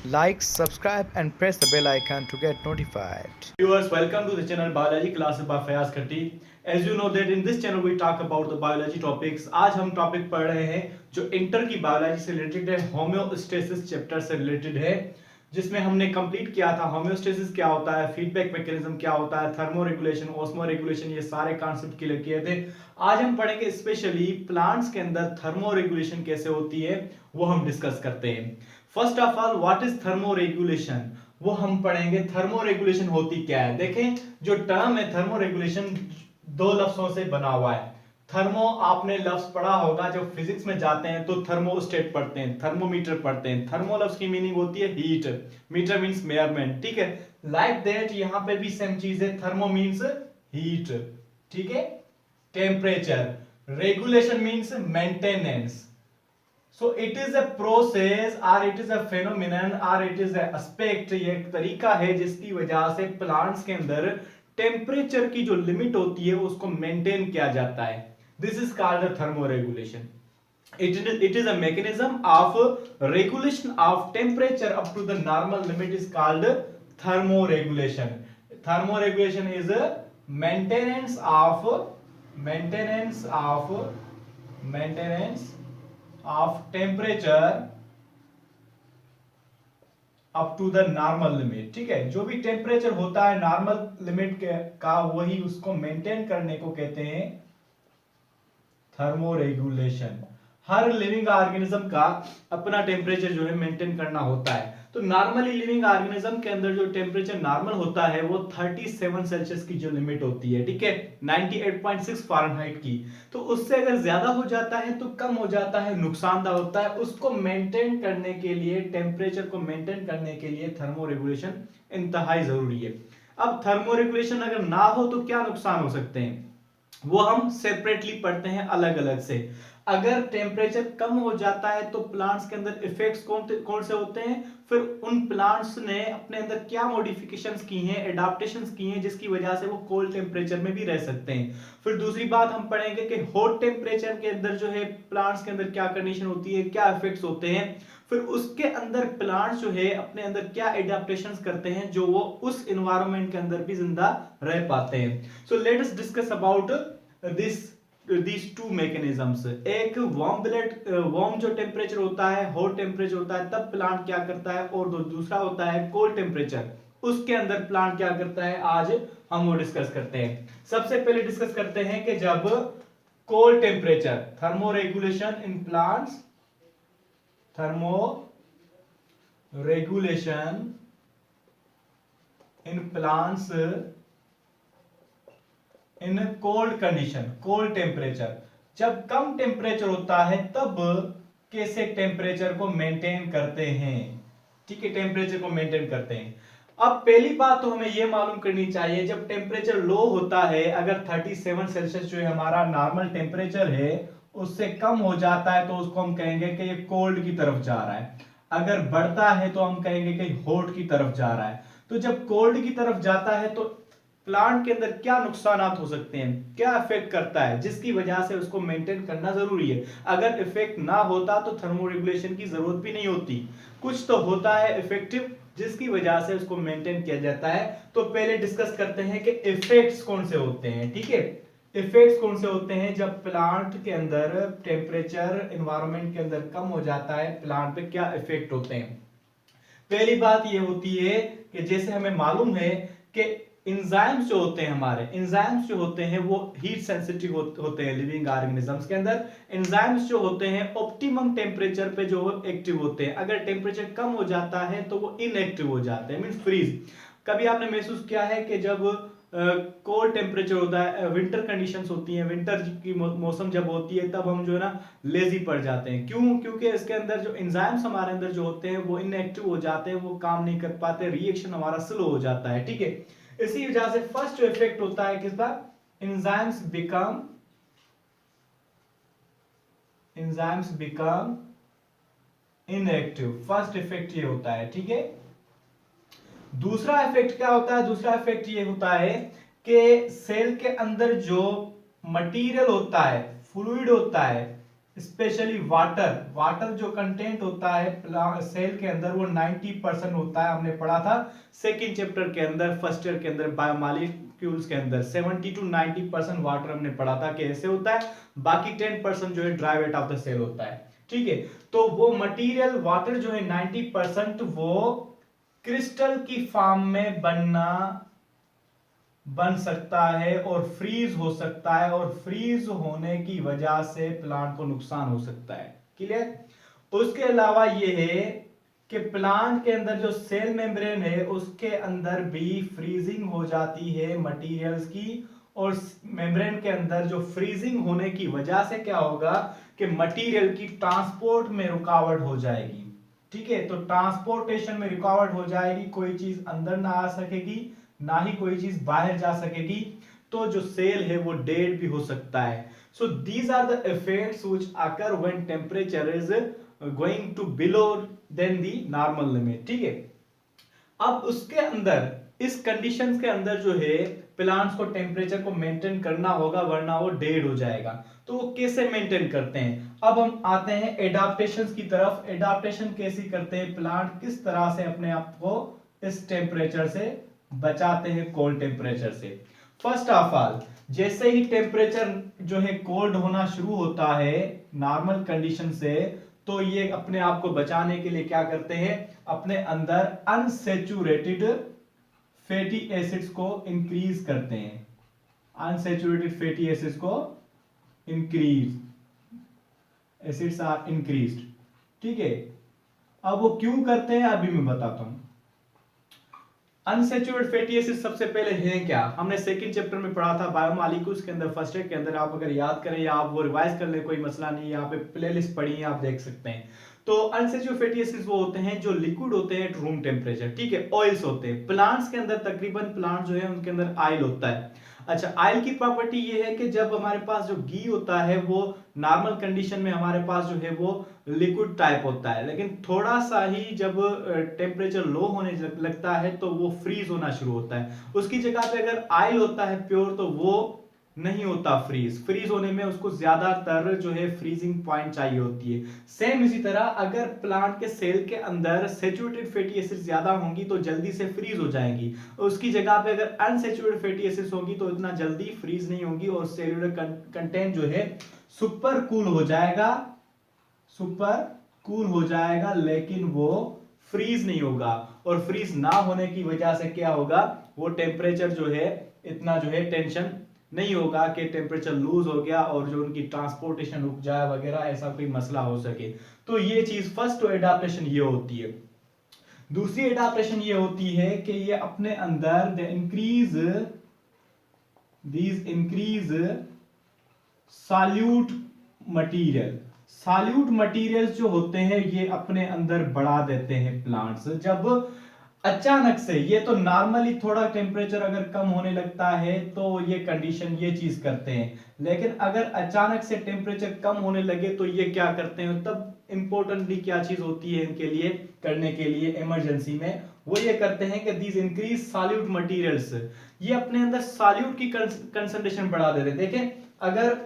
Like, subscribe, and press the bell icon to get notified. Viewers, welcome to the channel Biology Classes by Fayaz Khatti. As you know that in this channel we talk about the biology topics. आज हम topic पढ़ रहे हैं जो inter की biology से related है, homeostasis chapter से रिलेटेड है, जिसमें हमने कंप्लीट किया था होम्योस्टेसिस क्या होता है, फीडबैक मैकेनिज्म क्या होता है, थर्मो रेगुलेशन, ऑस्मो रेगुलेशन, ये सारे कॉन्सेप्ट क्लियर किए थे। आज हम पढ़ेंगे स्पेशली प्लांट्स के अंदर थर्मो रेगुलेशन कैसे होती है, वो हम डिस्कस करते हैं। First of all, what is thermo regulation, वो हम पढ़ेंगे। थर्मो रेगुलेशन होती क्या है? देखें, जो टर्म है थर्मो रेगुलेशन दो लफ्जों से बना हुआ है। थर्मो आपने लफ्ज पढ़ा होगा, जब फिजिक्स में जाते हैं तो थर्मोस्टेट पढ़ते हैं, थर्मोमीटर पढ़ते हैं। थर्मो लफ्ज की मीनिंग होती है हीट, मीटर मींस मेजरमेंट, ठीक है। लाइक दैट यहां पे भी सेम चीज है, थर्मो मींस हीट, ठीक है, temperature. Regulation means maintenance. So it is a process or it is a phenomenon or it is a aspect, ये एक तरीका है जिसकी वजह से प्लांट्स के अंदर टेम्परेचर की जो लिमिट होती है उसको मेंटेन किया जाता है। This is called thermoregulation. It is a mechanism of regulation of temperature up to the normal limit is called thermoregulation. Thermoregulation is a maintenance of temperature up to the normal limit, ठीक है। जो भी temperature होता है normal limit का, वही उसको maintain करने को कहते हैं थर्मोरेगुलेशन। हर लिविंग ऑर्गेनिज्म का अपना टेम्परेचर जो है मेंटेन करना होता है। तो नॉर्मली लिविंग ऑर्गेनिज्म के अंदर जो टेम्परेचर नॉर्मल होता है वो 37 सेल्सियस की जो लिमिट होती है, ठीक है, 98.6 फ़ारेनहाइट की। तो उससे अगर ज्यादा हो जाता है तो कम हो जाता है, नुकसानदायक होता है। उसको मेंटेन करने के लिए, टेम्परेचर को मेंटेन करने के लिए थर्मोरेगुलेशन इंतहाई जरूरी है। अब थर्मोरेगुलेशन अगर ना हो तो क्या नुकसान हो सकते हैं, वो हम सेपरेटली पढ़ते हैं अलग अलग से। अगर टेम्परेचर कम हो जाता है तो प्लांट्स के अंदर इफेक्ट्स कौन से होते हैं, फिर उन प्लांट्स ने अपने अंदर क्या मॉडिफिकेशंस की हैं, एडाप्टेशंस की हैं, जिसकी वजह से वो कोल्ड टेम्परेचर में भी रह सकते हैं। फिर दूसरी बात हम पढ़ेंगे कि हॉट टेम्परेचर के अंदर जो है प्लांट्स के अंदर क्या कंडीशन होती है, क्या इफेक्ट्स होते हैं। फिर उसके अंदर प्लांट्स जो है अपने अंदर क्या एडाप्टेशंस करते हैं जो वो उस एनवायरनमेंट के अंदर भी जिंदा रह पाते हैं। So let us discuss about these two mechanisms। एक वार्म जो टेम्परेचर होता है, हॉट टेम्परेचर होता है, तब प्लांट क्या करता है, और दूसरा होता है कोल्ड टेम्परेचर, उसके अंदर प्लांट क्या करता है। आज हम वो डिस्कस करते हैं। सबसे पहले डिस्कस करते हैं कि जब cold temperature, thermoregulation in plants, thermoregulation in plants in cold condition, cold temperature. जब कम टेम्परेचर होता है तब कैसे टेम्परेचर को मेंटेन करते हैं, ठीक है, टेम्परेचर को मेंटेन करते हैं। अब पहली बात तो हमें यह मालूम करनी चाहिए, जब टेम्परेचर लो होता है, अगर 37 सेल्सियस जो है हमारा नॉर्मल टेम्परेचर है, उससे कम हो जाता है तो उसको हम कहेंगे कि ये कोल्ड की तरफ जा रहा है। अगर बढ़ता है तो हम कहेंगे कि हॉट की तरफ जा रहा है। तो जब कोल्ड की तरफ जाता है तो प्लांट के अंदर क्या नुकसान हो सकते हैं, क्या इफेक्ट करता है, जिसकी वजह से उसको मेंटेन करना जरूरी है। अगर इफेक्ट ना होता तो थर्मोरेगुलेशन की जरूरत भी नहीं होती। कुछ तो होता है इफेक्टिव जिसकी वजह से उसको मेंटेन किया जाता है। तो पहले डिस्कस करते हैं कि इफेक्ट्स कौन से होते हैं, ठीक है। इफेक्ट्स कौन से होते हैं जब प्लांट के अंदर टेम्परेचर एनवायरनमेंट के अंदर कम हो जाता है, प्लांट पे क्या इफेक्ट होते हैं। पहली बात यह होती है कि जैसे हमें मालूम है कि इंजाइम्स जो होते हैं, हमारे इंजाइम्स जो होते हैं वो हीट सेंसिटिव होते हैं लिविंग ऑर्गेनिजम्स के अंदर। इंजाइम्स जो होते हैं ऑप्टिमम टेम्परेचर पे जो एक्टिव होते हैं, अगर टेम्परेचर कम हो जाता है तो वो इनएक्टिव हो जाते हैं, मींस फ्रीज। कभी आपने महसूस किया है कि जब कोल्ड टेम्परेचर होता है, विंटर कंडीशंस होती हैं, विंटर की मौसम जब होती है, तब हम जो है ना लेजी पड़ जाते हैं। क्यों? क्योंकि इसके अंदर जो एंजाइम्स हमारे अंदर जो होते हैं वो इनएक्टिव हो जाते हैं, वो काम नहीं कर पाते, रिएक्शन हमारा स्लो हो जाता है, ठीक है। इसी वजह से फर्स्ट जो इफेक्ट होता है किसका, enzymes become inactive. First effect ये होता है, ठीक है। दूसरा इफेक्ट क्या होता है, दूसरा इफेक्ट ये होता है कि सेल के अंदर जो मटेरियल होता है, फ्लूइड होता है, स्पेशली वाटर जो कंटेंट होता है सेल के अंदर वो 90% होता है। हमने पढ़ा था सेकेंड चैप्टर के अंदर, फर्स्ट ईयर के अंदर बायोमॉलिक्यूल्स के अंदर 70 to 90% वाटर हमने पढ़ा था कि ऐसे होता है, बाकी 10% जो है dry weight of the cell होता है। ठीक है, तो वो मटेरियल वाटर जो है 90% वो क्रिस्टल की फॉर्म में बन सकता है और फ्रीज हो सकता है, और फ्रीज होने की वजह से प्लांट को नुकसान हो सकता है। क्लियर। उसके अलावा ये है कि प्लांट के अंदर जो सेल मेम्ब्रेन है उसके अंदर भी फ्रीजिंग हो जाती है मटेरियल्स की, और मेम्ब्रेन के अंदर जो फ्रीजिंग होने की वजह से क्या होगा कि मटेरियल की ट्रांसपोर्ट में रुकावट हो जाएगी। ठीक है, तो ट्रांसपोर्टेशन में रुकावट हो जाएगी, कोई चीज अंदर ना आ सकेगी, ना ही कोई चीज बाहर जा सकेगी, तो जो सेल है वो डेड भी हो सकता है। So these are the effects which occur when temperature is going to below than the normal limit. ठीक है, अब उसके अंदर इस कंडीशंस के अंदर जो है प्लांट्स को टेम्परेचर को मेंटेन करना होगा, वरना वो डेड हो जाएगा। तो वो कैसे मेंटेन करते हैं? अब हम आते हैं एडाप्टेशंस की तरफ। एडाप्टेशन कैसे करते हैं, प्लांट किस तरह से अपने आप को इस टेम्परेचर से बचाते हैं, कोल्ड टेम्परेचर से। फर्स्ट ऑफ ऑल, जैसे ही टेम्परेचर जो है कोल्ड होना शुरू होता है नॉर्मल कंडीशन से, तो ये अपने आप को बचाने के लिए क्या करते हैं, अपने अंदर अनसैचुरेटेड फैटी एसिड्स को इंक्रीज करते हैं। अनसैचुरेटेड फैटी एसिड्स को एसिड्स आर इंक्रीज्ड। ठीक है, अब वो क्यों करते हैं अभी मैं बताता हूं। अनसैचुरेटेड फैटी एसिड सबसे पहले है क्या, हमने सेकंड चैप्टर में पढ़ा था बायोमॉलिक्यूल्स के अंदर, फर्स्ट ईयर के अंदर। आप अगर याद करें या आप वो रिवाइज कर ले, कोई मसला नहीं, यहाँ पे प्लेलिस्ट पढ़ी है, आप देख सकते हैं। तो अनसैचुरेटेड फैटी एसिड्स वो होते हैं जो लिक्विड होते हैं एट रूम टेम्परेचर। ठीक है, ऑयल्स होते हैं प्लांट्स के अंदर, तकरीबन प्लांट जो है उनके अंदर ऑयल होता है। अच्छा, ऑयल की प्रॉपर्टी ये है कि जब हमारे पास जो घी होता है वो नॉर्मल कंडीशन में हमारे पास जो है वो लिक्विड टाइप होता है, लेकिन थोड़ा सा ही जब टेम्परेचर लो होने लगता है तो वो फ्रीज होना शुरू होता है। उसकी जगह पे अगर ऑयल होता है प्योर तो वो नहीं होता फ्रीज होने में उसको ज्यादातर जो है फ्रीजिंग पॉइंट चाहिए होती है। सेम इसी तरह अगर प्लांट के सेल के अंदर सैचुरेटेड फैटी एसिड ज्यादा होंगी तो जल्दी से फ्रीज हो जाएंगी, उसकी जगह पे अगर अनसैचुरेटेड फैटी एसिड होंगी तो इतना जल्दी फ्रीज नहीं होंगी, और सेल्यूलर कंटेंट जो है सुपर कूल हो जाएगा, लेकिन वो फ्रीज नहीं होगा। और फ्रीज ना होने की वजह से क्या होगा, वो टेम्परेचर जो है इतना जो है टेंशन नहीं होगा कि टेम्परेचर लूज हो गया और जो उनकी ट्रांसपोर्टेशन रुक जाए वगैरह, ऐसा कोई मसला हो सके। तो ये चीज फर्स्ट एडाप्टेशन ये होती है। दूसरी एडाप्टेशन ये होती है कि ये अपने अंदर इंक्रीज सॉल्यूट मटेरियल्स जो होते हैं ये अपने अंदर बढ़ा देते हैं प्लांट्स। जब अचानक से, ये तो नॉर्मली थोड़ा टेम्परेचर अगर कम होने लगता है तो ये कंडीशन ये चीज करते हैं, लेकिन अगर अचानक से टेम्परेचर कम होने लगे तो ये क्या करते हैं, तब इंपॉर्टेंटली क्या चीज होती है इनके लिए करने के लिए इमरजेंसी में, वो ये करते हैं कि दीज इंक्रीज सॉल्यूट मटेरियल्स, ये अपने अंदर सॉल्यूट की कंसंट्रेशन बढ़ा देते हैं। देखें, अगर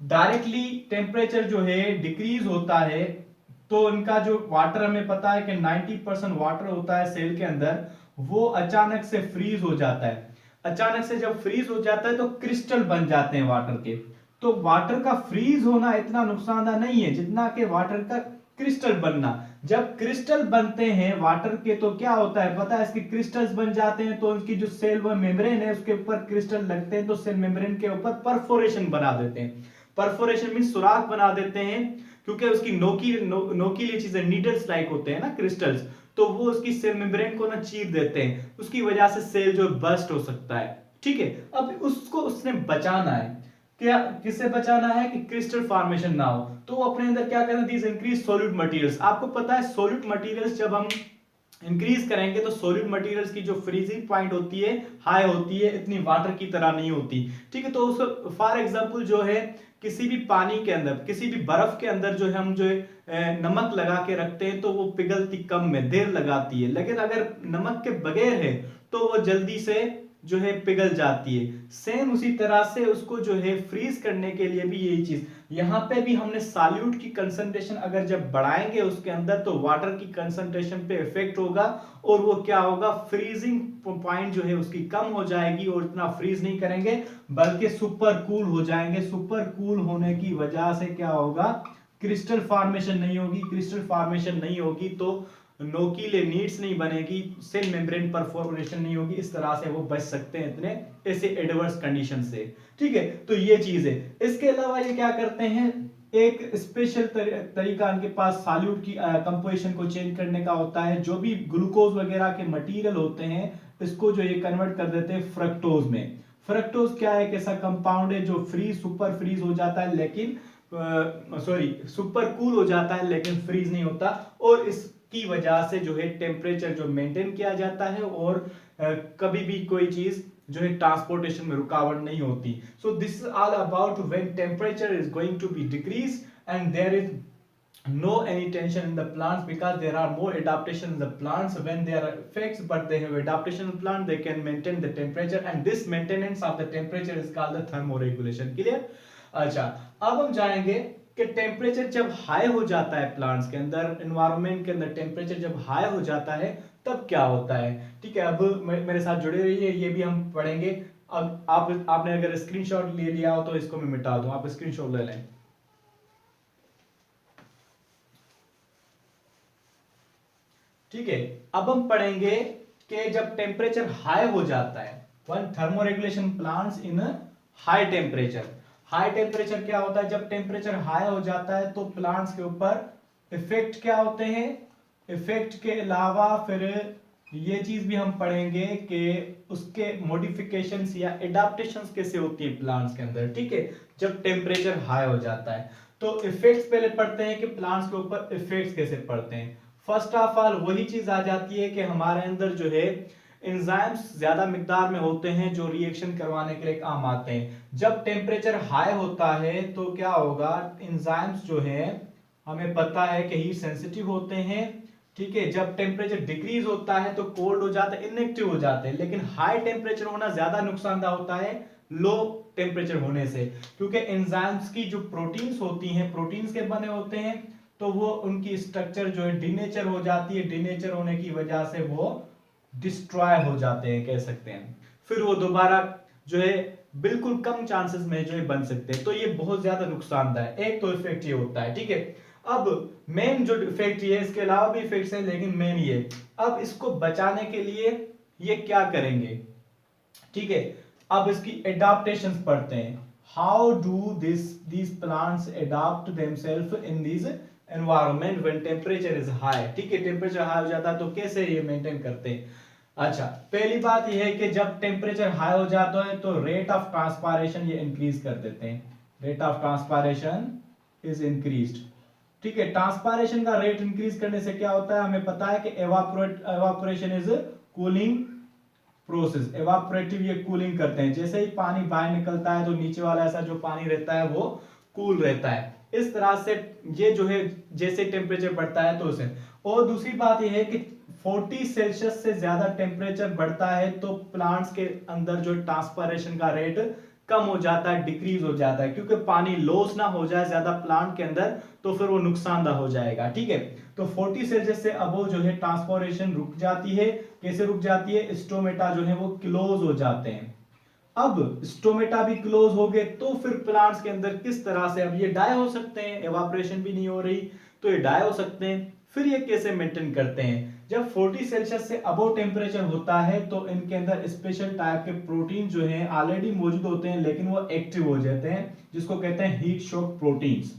डायरेक्टली टेम्परेचर जो है डिक्रीज होता है तो इनका जो वाटर, हमें पता है कि 90% वाटर होता है सेल के अंदर, वो अचानक से फ्रीज हो जाता है। अचानक से जब फ्रीज हो जाता है तो क्रिस्टल बन जाते हैं वाटर के। तो वाटर का फ्रीज होना इतना नुकसानदायक नहीं है जितना कि वाटर का क्रिस्टल बनना। जब क्रिस्टल बनते हैं वाटर के तो क्या होता है पता है, इसके क्रिस्टल्स बन जाते हैं तो उनकी जो सेल मेम्ब्रेन है उसके ऊपर क्रिस्टल लगते हैं, तो सेल मेम्ब्रेन के ऊपर परफोरेशन बना देते हैं। परफोरेशन मीन सुराख बना देते हैं, क्योंकि उसकी नोकीली चीजें नीडल्स लाइक होते हैं ना क्रिस्टल्स, तो वो उसकी सेल मेम्ब्रेन को ना चीर देते हैं, उसकी वजह से सेल जो बर्स्ट हो सकता है। ठीक है, अब उसको उसने बचाना है, क्या किससे बचाना है कि क्रिस्टल फॉर्मेशन ना हो, तो वो अपने अंदर क्या करते हैं, दीज इंक्रीज सॉलिड मटेरियल्स। आपको पता है सॉलिड मटेरियल्स जब हम इंक्रीज करेंगे तो सॉलिड मटेरियल्स की जो फ्रीजिंग पॉइंट होती है हाई होती है, इतनी वाटर की तरह नहीं होती। ठीक है, तो उस फॉर एग्जांपल जो है किसी भी पानी के अंदर, किसी भी बर्फ के अंदर जो है हम जो है नमक लगा के रखते हैं तो वो पिघलती कम में देर लगाती है, लेकिन अगर नमक के बगैर है तो वो जल्दी से जो है पिघल जाती है। सेम उसी तरह से उसको जो है फ्रीज करने के लिए भी यही चीज, यहाँ पे भी हमने सॉल्यूट की कंसंट्रेशन अगर जब बढ़ाएंगे उसके अंदर तो वाटर की कंसंट्रेशन पे इफेक्ट होगा और वो क्या होगा, फ्रीजिंग पॉइंट जो है उसकी कम हो जाएगी और इतना फ्रीज नहीं करेंगे बल्कि सुपर कूल हो जाएंगे। सुपर कूल होने की वजह से क्या होगा, क्रिस्टल फॉर्मेशन नहीं होगी। क्रिस्टल फॉर्मेशन नहीं होगी तो नोकीले नीड्स नहीं बनेगी, सेल मेम्ब्रेन परफोरेशन नहीं होगी। इस तरह से वो बच सकते हैं इतने ऐसे एडवर्स कंडीशन से। ठीक है, तो ये चीज है। इसके अलावा ये क्या करते हैं, एक स्पेशल तरीका इनके पास सॉल्यूट की कंपोजिशन को चेंज करने का होता है। जो भी ग्लूकोज वगैरह के मटेरियल होते हैं इसको जो ये कन्वर्ट कर देते हैं फ्रक्टोज में। फ्रक्टोज क्या है, एक ऐसा कंपाउंड है जो फ्रीज सुपर फ्रीज हो जाता है लेकिन सुपर कूल हो जाता है लेकिन फ्रीज नहीं होता, और इसकी वजह से जो है टेम्परेचर जो मेंटेन किया जाता है और कभी भी कोई चीज जो है ट्रांसपोर्टेशन में रुकावट नहीं होती। So this is all about when temperature is going to be decrease and there is no any tension in the plants because there are more adaptation in the plants when there are effects but they have adaptation in plant, they can maintain the temperature and this maintenance of the temperature is called the thermoregulation। clear? अच्छा, अब हम जाएंगे कि temperature जब high हो जाता है plants के अंदर, एनवायरनमेंट के अंदर टेम्परेचर जब हाई हो जाता है तब क्या होता है। ठीक है, अब मेरे साथ जुड़े रहिए, ये भी हम पढ़ेंगे। अब आपने अगर स्क्रीनशॉट ले लिया हो तो इसको मैं मिटा दूं, आप स्क्रीनशॉट ले लें। ठीक है, अब हम पढ़ेंगे कि जब टेम्परेचर हाई हो जाता है, one thermoregulation plants in high temperature. High temperature क्या होता है, जब टेम्परेचर हाई हो जाता है तो प्लांट्स के ऊपर इफेक्ट क्या होते हैं। इफेक्ट के अलावा फिर ये चीज भी हम पढ़ेंगे कि उसके मॉडिफिकेशंस या एडाप्टेशंस कैसे होती है प्लांट्स के अंदर। ठीक है, जब टेम्परेचर हाई हो जाता है तो इफेक्ट्स पहले पढ़ते हैं कि प्लांट्स के ऊपर इफेक्ट्स कैसे पड़ते हैं। फर्स्ट ऑफ ऑल वही चीज आ जाती है कि हमारे अंदर जो है एंजाइम्स ज्यादा मिकदार में होते हैं जो रिएक्शन करवाने के लिए काम आते हैं। जब टेम्परेचर हाई होता है तो क्या होगा, एंजाइम्स जो है हमें पता है कि हीट सेंसिटिव होते हैं। ठीक है, जब टेम्परेचर डिक्रीज होता है तो कोल्ड हो जाता है, इनएक्टिव हो जाते हैं। लेकिन हाई टेम्परेचर होना ज्यादा नुकसानदायक होता है लो टेम्परेचर होने से, क्योंकि एंजाइम्स की जो प्रोटीन्स होती हैं, प्रोटीन्स के बने होते हैं तो वो उनकी स्ट्रक्चर जो है डिनेचर हो जाती है। डिनेचर होने की वजह से वो डिस्ट्रॉय हो जाते हैं, कह सकते हैं। फिर वो दोबारा जो है बिल्कुल कम चांसेस में जो है बन सकते हैं। तो ये बहुत ज्यादा नुकसानदायक एक तो इफेक्ट ये होता है। ठीक है, अब मेन जो इफेक्ट ये, इसके अलावा भी इफेक्ट्स हैं लेकिन मेन ये। अब इसको बचाने के लिए ये क्या करेंगे। ठीक है, अब इसकी एडाप्टेशंस पढ़ते हैं। How do these plants adapt themselves in these environment when temperature is high। ठीक है, टेम्परेचर हाई हो जाता है तो कैसे ये मेंटेन करते हैं। अच्छा, पहली बात यह है कि जब टेम्परेचर हाई हो जाता है तो रेट ऑफ ट्रांसपायरेशन ये इंक्रीज कर देते हैं। Rate of transpiration is increased. ठीक है, ट्रांसपायरेशन का रेट इंक्रीज करने से क्या होता है, हमें पता है कि evaporation is cooling process. Evaporative ये कूलिंग करते हैं, जैसे ही पानी बाहर निकलता है तो नीचे वाला ऐसा जो पानी रहता है वो कूल रहता है। इस तरह से ये जो है जैसे टेम्परेचर बढ़ता है तो उसे। और दूसरी बात यह है कि 40 सेल्सियस से ज्यादा टेम्परेचर बढ़ता है तो प्लांट्स के अंदर जो ट्रांसपायरेशन का रेट कम हो जाता है, डिक्रीज हो जाता है, क्योंकि पानी लॉस ना हो जाए ज्यादा प्लांट के अंदर तो फिर वो नुकसानदायक हो जाएगा। ठीक है, तो 40 सेल्सियस से अबव जो है ट्रांसपोरेशन रुक जाती है। कैसे रुक जाती है, स्टोमेटा जो है वो क्लोज हो जाते हैं। अब स्टोमेटा भी क्लोज हो गए तो फिर प्लांट्स के अंदर किस तरह से, अब ये डाई हो सकते हैं, एवापोरेशन भी नहीं हो रही तो ये डाई हो सकते हैं। फिर ये कैसे मेंटेन करते हैं, जब 40 सेल्सियस से अबव टेम्परेचर होता है तो इनके अंदर स्पेशल टाइप के प्रोटीन जो हैं ऑलरेडी मौजूद होते हैं लेकिन वो एक्टिव हो जाते हैं, जिसको कहते हैं हीट शॉक प्रोटीन्स।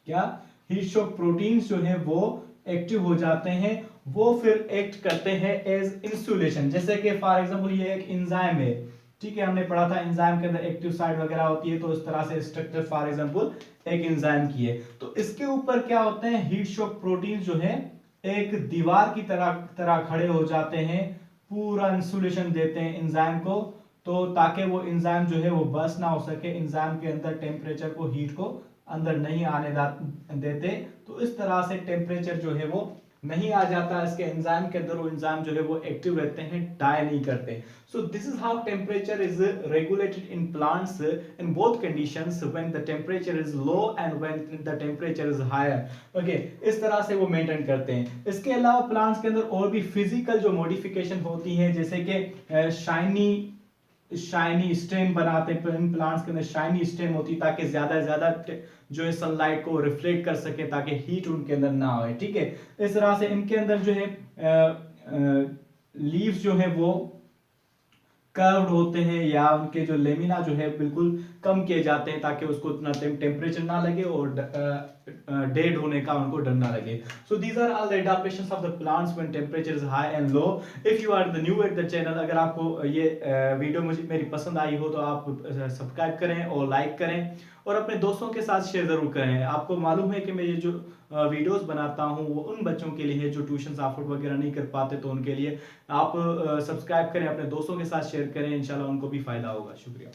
क्या, हीट शॉक प्रोटीन्स जो है वो एक्टिव हो जाते हैं। वो फिर एक्ट करते हैं एज इंसुलेशन। जैसे कि फॉर एग्जांपल ये एक एंजाइम है। ठीक है, हमने पढ़ा था एंजाइम के अंदर एक्टिव साइट वगैरह होती है, तो इस तरह से स्ट्रक्चर फॉर एग्जांपल एक एंजाइम की है तो इसके ऊपर क्या होते हैं, हीट शॉक प्रोटीन्स जो है एक दीवार की तरह खड़े हो जाते हैं, पूरा इंसुलेशन देते हैं एंजाइम को, तो ताकि वो एंजाइम जो है वो बर्स्ट ना हो सके, एंजाइम के अंदर टेम्परेचर को, हीट को अंदर नहीं आने देते। तो इस तरह से टेम्परेचर जो है वो नहीं आ जाता इसके एंजाइम के अंदर, वो एंजाइम जो है वो एक्टिव रहते हैं, डाई नहीं करते। So this is how temperature is regulated in plants in both conditions, when the temperature is low and when the temperature is higher. Okay, इस तरह से वो मेंटेन करते हैं। इसके अलावा प्लांट्स के अंदर और भी फिजिकल जो मॉडिफिकेशन होती है, जैसे कि शाइनी स्टेम बनाते हैं, इन प्लांट्स के अंदर शाइनी स्टेम होती है ताकि ज्यादा से ज्यादा जो है सनलाइट को रिफ्लेक्ट कर सके, ताकि हीट उनके अंदर ना हो। ठीक है, इस तरह से इनके अंदर जो है लीव्स जो है वो कर्व्ड होते हैं, या उनके जो लेमिना जो है बिल्कुल कम किए जाते हैं ताकि उसको उतना टेम्परेचर ना लगे और डेड होने का उनको डर ना लगे। So these are all the adaptations of the plants when temperature is high and low. If you are the new at the channel, अगर आपको ये वीडियो मुझे मेरी पसंद आई हो तो आप सब्सक्राइब करें और लाइक करें और अपने दोस्तों के साथ शेयर जरूर करें। आपको मालूम है कि मैं ये जो वीडियोस बनाता हूँ वो उन बच्चों के लिए है जो ट्यूशन अफोर्ड वगैरह नहीं कर पाते, तो उनके लिए आप सब्सक्राइब करें, अपने दोस्तों के साथ शेयर करें, इंशाल्लाह उनको भी फायदा होगा। शुक्रिया।